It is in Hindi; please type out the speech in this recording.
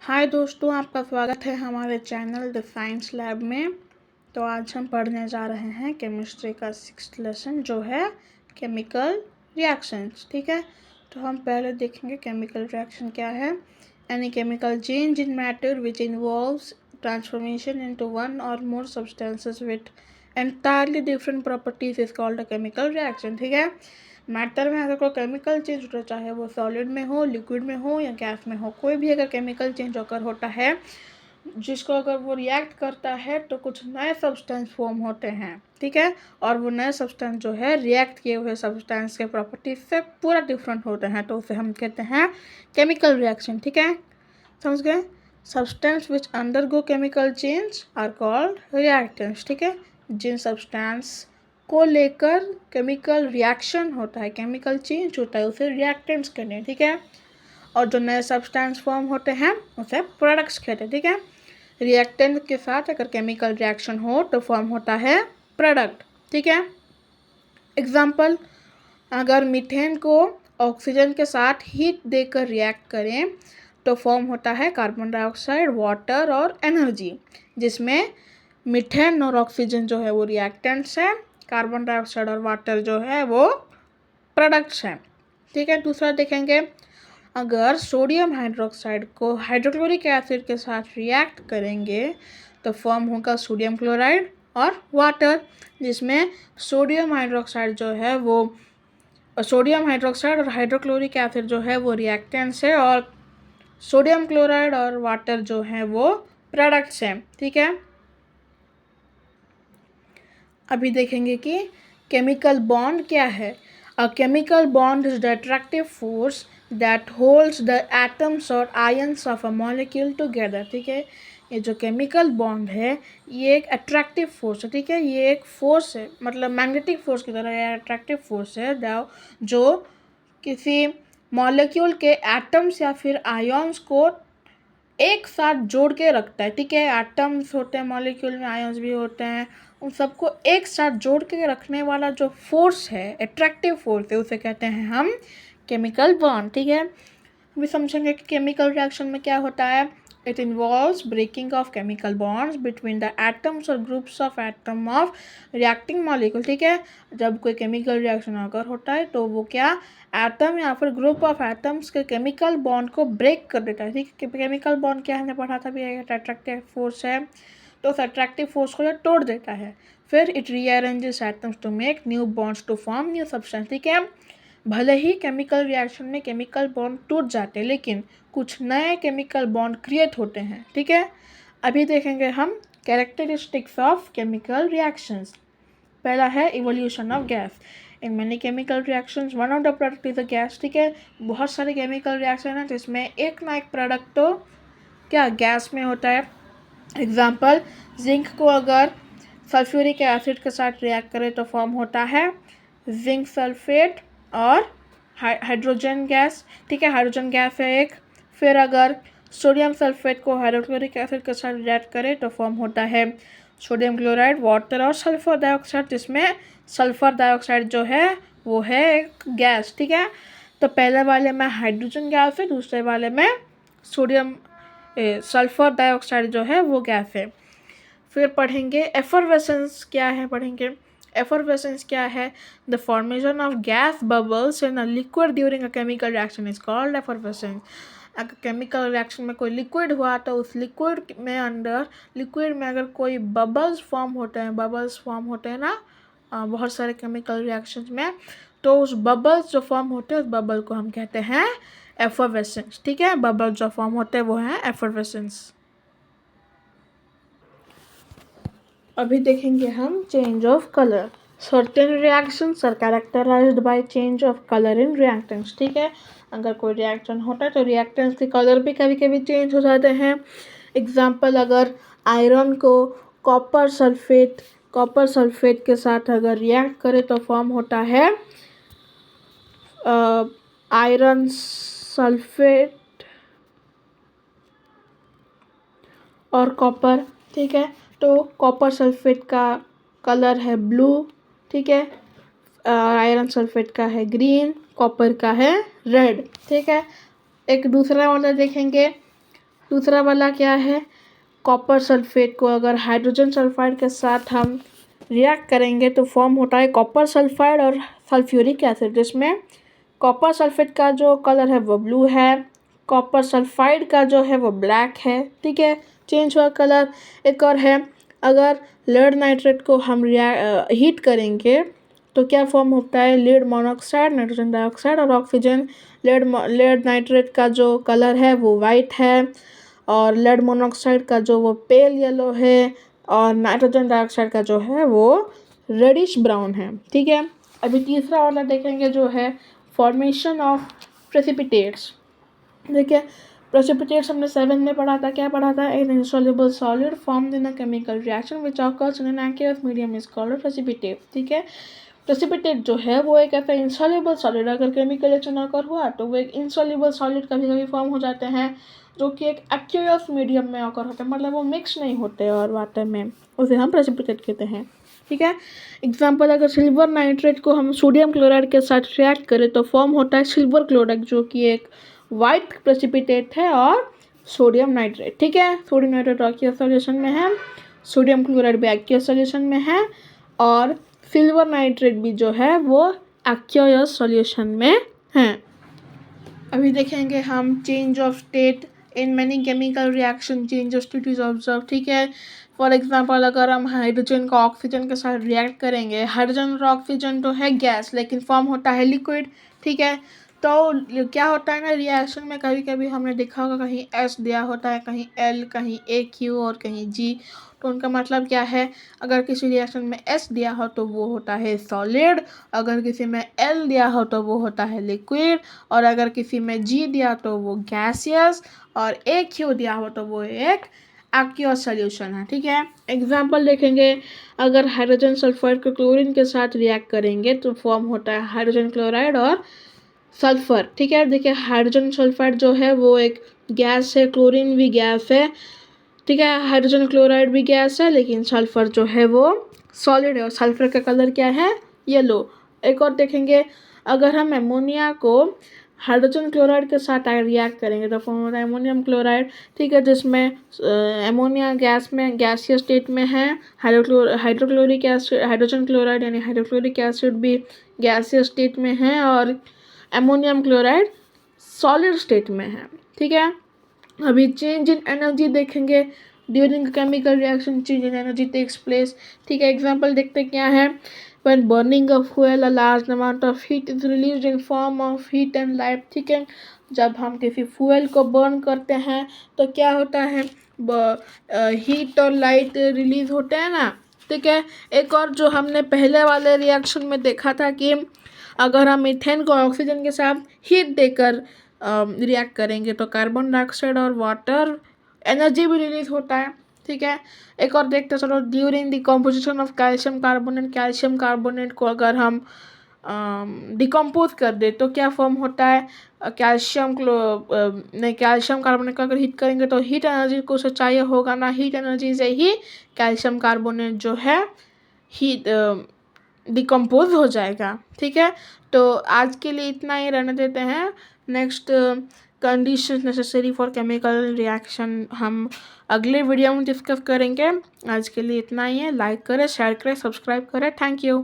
हाय दोस्तों, आपका स्वागत है हमारे चैनल द साइंस लैब में। तो आज हम पढ़ने जा रहे हैं केमिस्ट्री का 6th लेसन जो है केमिकल रिएक्शंस। ठीक है, तो हम पहले देखेंगे केमिकल रिएक्शन क्या है। Any chemical change in matter which involves transformation into one or more substances with entirely different properties is called a chemical reaction. ठीक है, मैटर में अगर कोई केमिकल चेंज होता है, चाहे वो सॉलिड में हो, लिक्विड में हो या गैस में हो, कोई भी अगर केमिकल चेंज अगर होता है जिसको अगर वो रिएक्ट करता है तो कुछ नए सब्सटेंस फॉर्म होते हैं। ठीक है, और वो नए सब्सटेंस जो है रिएक्ट किए हुए सब्सटेंस के प्रॉपर्टीज से पूरा डिफरेंट होते हैं, तो उसे हम कहते हैं केमिकल रिएक्शन। ठीक है, समझ गए। Substance which undergo chemical change are called reactants. ठीक है, जिन सब्सटेंस को लेकर केमिकल रिएक्शन होता है, केमिकल चेंज होता है, उसे रिएक्टेंट्स कहते हैं। ठीक है, और जो नए सब्सटेंस फॉर्म होते हैं उसे प्रोडक्ट्स कहते हैं। ठीक है, रिएक्टेंट के साथ अगर केमिकल रिएक्शन हो तो फॉर्म होता है प्रोडक्ट। ठीक है, एग्जाम्पल, अगर मीथेन को ऑक्सीजन के साथ हीट देकर रिएक्ट करें तो फॉर्म होता है कार्बन डाइऑक्साइड, वाटर और एनर्जी, जिसमें मीथेन और ऑक्सीजन जो है वो रिएक्टेंट्स हैं, कार्बन डाइऑक्साइड और वाटर जो है वो प्रोडक्ट्स हैं। ठीक है, दूसरा देखेंगे, अगर सोडियम हाइड्रोक्साइड को हाइड्रोक्लोरिक एसिड के साथ रिएक्ट करेंगे तो फॉर्म होगा सोडियम क्लोराइड और वाटर, जिसमें सोडियम हाइड्रोक्साइड जो है वो सोडियम हाइड्रोक्साइड और हाइड्रोक्लोरिक एसिड जो है वो रिएक्टेंट्स है और सोडियम क्लोराइड और वाटर जो है वो प्रोडक्ट्स हैं। ठीक है, अभी देखेंगे कि केमिकल बॉन्ड क्या है। A chemical bond is the attractive force that holds the atoms or ions of a molecule together. ठीक है, ये जो केमिकल बॉन्ड है ये एक अट्रैक्टिव फोर्स है। ठीक है, ये एक फोर्स है, मतलब मैग्नेटिक फोर्स की तरह ये अट्रैक्टिव फोर्स है जो किसी मॉलिक्यूल के एटम्स या फिर आयंस को एक साथ जोड़ के रखता है। ठीक है, एटम्स होते हैं मॉलिक्यूल में, आयंस भी होते हैं, उन सबको एक साथ जोड़ के रखने वाला जो फोर्स है, अट्रैक्टिव फोर्स है, उसे कहते हैं हम केमिकल बॉन्ड। ठीक है, अभी समझेंगे कि केमिकल रिएक्शन में क्या होता है। It involves breaking of chemical bonds between the atoms or groups of atom of reacting molecule. ठीक है, जब कोई केमिकल रिएक्शन अगर होता है तो वो क्या एटम या फिर ग्रुप ऑफ एटम्स के केमिकल बॉन्ड को ब्रेक कर देता है। ठीक है, केमिकल बॉन्ड क्या हमने पढ़ा था भी, अट्रैक्टिव फोर्स है, तो उस अट्रैक्टिव फोर्स को ये तोड़ देता है। फिर it rearranges atoms to make new bonds to form new substance. ठीक है, भले ही केमिकल रिएक्शन में केमिकल बॉन्ड टूट जाते हैं लेकिन कुछ नए केमिकल बॉन्ड क्रिएट होते हैं। ठीक है, अभी देखेंगे हम कैरेक्टरिस्टिक्स ऑफ केमिकल रिएक्शंस। पहला है evolution of gas. In many chemical reactions one of the product is a gas. ठीक है, बहुत सारे केमिकल रिएक्शन हैं जिसमें एक ना एक प्रोडक्ट तो क्या गैस में होता है। एग्जाम्पल, जिंक को अगर सल्फ्यूरिक एसिड के साथ रिएक्ट करें तो फॉर्म होता है जिंक सल्फेट और हाइड्रोजन गैस। ठीक है, हाइड्रोजन गैस है एक। फिर अगर सोडियम सल्फेट को हाइड्रोक्लोरिक एसिड के साथ रिएक्ट करें तो फॉर्म होता है सोडियम क्लोराइड, वाटर और सल्फर डाइऑक्साइड, जिसमें सल्फर डाइऑक्साइड जो है वो है एक गैस। ठीक है, तो पहले वाले में हाइड्रोजन गैस है, दूसरे वाले में सोडियम सल्फर डाइऑक्साइड जो है वो गैस है। फिर पढ़ेंगे एफरवेसेंस क्या है, पढ़ेंगे एफरवेसेंस क्या है। The formation of gas bubbles in a liquid during a chemical reaction is called effervescence. अगर केमिकल रिएक्शन में कोई लिक्विड हुआ तो उस लिक्विड में अगर कोई बबल्स फॉर्म होते हैं ना बहुत सारे केमिकल रिएक्शंस में, तो उस बबल्स जो फॉर्म होते हैं उस बबल को हम कहते हैं एफरवेसेंस। ठीक है, बबल्स जो फॉर्म होते हैं वो हैं एफरवेसेंस। अभी देखेंगे हम change of colour. Certain reactions are characterised by change of colour in reactants. ठीक है, अगर कोई रिएक्शन होता है तो रिएक्टेंट्स के कलर भी कभी कभी चेंज हो जाते हैं। एग्जाम्पल, अगर आयरन को कॉपर सल्फेट के साथ अगर रिएक्ट करे तो फॉर्म होता है आयरन सल्फेट और कॉपर। ठीक है, तो कॉपर सल्फेट का कलर है ब्लू। ठीक है, आयरन सल्फेट का है ग्रीन, कॉपर का है रेड। ठीक है, एक दूसरा वाला देखेंगे, दूसरा वाला क्या है, कॉपर सल्फेट को अगर हाइड्रोजन सल्फाइड के साथ हम रिएक्ट करेंगे तो फॉर्म होता है कॉपर सल्फाइड और सल्फ्यूरिक एसिड, जिसमें कॉपर सल्फेट का जो कलर है वो ब्लू है, कॉपर सल्फाइड का जो है वो ब्लैक है। ठीक है, चेंज हुआ कलर। एक और है, अगर लेड नाइट्रेट को हम हीट करेंगे तो क्या फॉर्म होता है, लेड मोनोऑक्साइड, नाइट्रोजन डाइऑक्साइड और ऑक्सीजन। लेड नाइट्रेट का जो कलर है वो वाइट है और लेड मोनोऑक्साइड का जो वो पेल येलो है और नाइट्रोजन डाइऑक्साइड का जो है वो रेडिश ब्राउन है। ठीक है, अभी तीसरा वाला देखेंगे जो है फॉर्मेशन ऑफ प्रेसिपिटेट्स। देखिए, प्रेसिपिटेट्स हमने 7 में पढ़ा था, क्या पढ़ा था, an insoluble solid formed in a chemical reaction which occurs in an aqueous medium is called precipitate. ठीक है, प्रेसिपिटेट जो है वो एक ऐसा इंसॉल्युबल सॉलिड, अगर केमिकल रिएक्शन अकर हुआ तो वो एक इंसॉल्युबल सॉलिड कभी कभी फॉर्म हो जाते हैं जो कि एक एक्वस मीडियम में अकर होते हैं, मतलब वो मिक्स नहीं होते और वाटर में, उसे हम प्रेसिपिटेट कहते हैं। ठीक है, एग्जाम्पल, अगर सिल्वर नाइट्रेट को हम सोडियम क्लोराइड के साथ रिएक्ट करें तो फॉर्म होता है सिल्वर क्लोराइड, जो कि एक वाइट प्रेसिपिटेट है, और सोडियम नाइट्रेट। ठीक है, सोडियम नाइट्रेट एक्वस सॉल्यूशन में है, सोडियम क्लोराइड भी एक्वस सॉल्यूशन में है, और सिल्वर नाइट्रेट भी जो है वो एक्वस सॉल्यूशन में है। अभी देखेंगे हम change of state in many chemical reaction, change of state is observe. ठीक है, फॉर एग्जांपल, अगर हम हाइड्रोजन को ऑक्सीजन के साथ रिएक्ट करेंगे, हाइड्रोजन और ऑक्सीजन तो है गैस लेकिन फॉर्म होता है लिक्विड। ठीक है, तो क्या होता है ना, रिएक्शन में कभी कभी हमने देखा होगा कहीं एस दिया होता है, कहीं एल, कहीं ए क्यू और कहीं जी। तो उनका मतलब क्या है, अगर किसी रिएक्शन में एस दिया हो तो वो होता है सॉलिड, अगर किसी में एल दिया हो तो वो होता है लिक्विड, और अगर किसी में जी दिया तो वो गैसियस, और ए क्यू दिया हो तो वो एक एक्वस सॉल्यूशन है। ठीक है, एग्जाम्पल देखेंगे, अगर हाइड्रोजन सल्फाइड को क्लोरीन के साथ रिएक्ट करेंगे तो फॉर्म होता है हाइड्रोजन क्लोराइड और सल्फर। ठीक है, देखिए हाइड्रोजन सल्फाइड जो है वो एक गैस है, क्लोरीन भी गैस है। ठीक है, हाइड्रोजन क्लोराइड भी गैस है, लेकिन सल्फर जो है वो सॉलिड है, और सल्फर का कलर क्या है, येलो। एक और देखेंगे, अगर हम एमोनिया को हाइड्रोजन क्लोराइड के साथ रिएक्ट करेंगे तो फॉर्म होता है एमोनियम क्लोराइड। ठीक है, जिसमें एमोनिया गैस में गैसियस स्टेट में है, हाइड्रोक्लोरिक एसिड, हाइड्रोजन क्लोराइड यानी हाइड्रोक्लोरिक एसिड भी गैसियस स्टेट में है, और एमोनियम क्लोराइड सॉलिड स्टेट में है। ठीक है, अभी चेंज इन एनर्जी देखेंगे, during chemical reaction change in energy takes place. ठीक है, एग्जांपल देखते क्या है, when burning of fuel a large amount of heat is released in form of heat and light। ठीक है, जब हम किसी फ्यूल को बर्न करते हैं तो क्या होता है, हीट और लाइट रिलीज होते हैं ना। ठीक है, एक और जो हमने पहले वाले रिएक्शन में देखा था कि अगर हम मीथेन को ऑक्सीजन के साथ हीट देकर रिएक्ट करेंगे तो कार्बन डाइऑक्साइड और वाटर एनर्जी भी रिलीज होता है। ठीक है, एक और देखते चलो, during the composition of calcium carbonate को अगर हम डिकम्पोज कर दे तो क्या फॉर्म होता है, कैल्शियम कार्बोनेट को अगर हीट करेंगे तो हीट एनर्जी को उसे चाहिए होगा ना, हीट एनर्जी से ही कैल्शियम कार्बोनेट जो है हीट डिकम्पोज हो जाएगा। ठीक है, तो आज के लिए इतना ही रहने देते हैं। Next condition necessary for chemical reaction हम अगले वीडियो में डिस्कस करेंगे। आज के लिए इतना ही है, लाइक करें, शेयर करें, सब्सक्राइब करें। Thank you.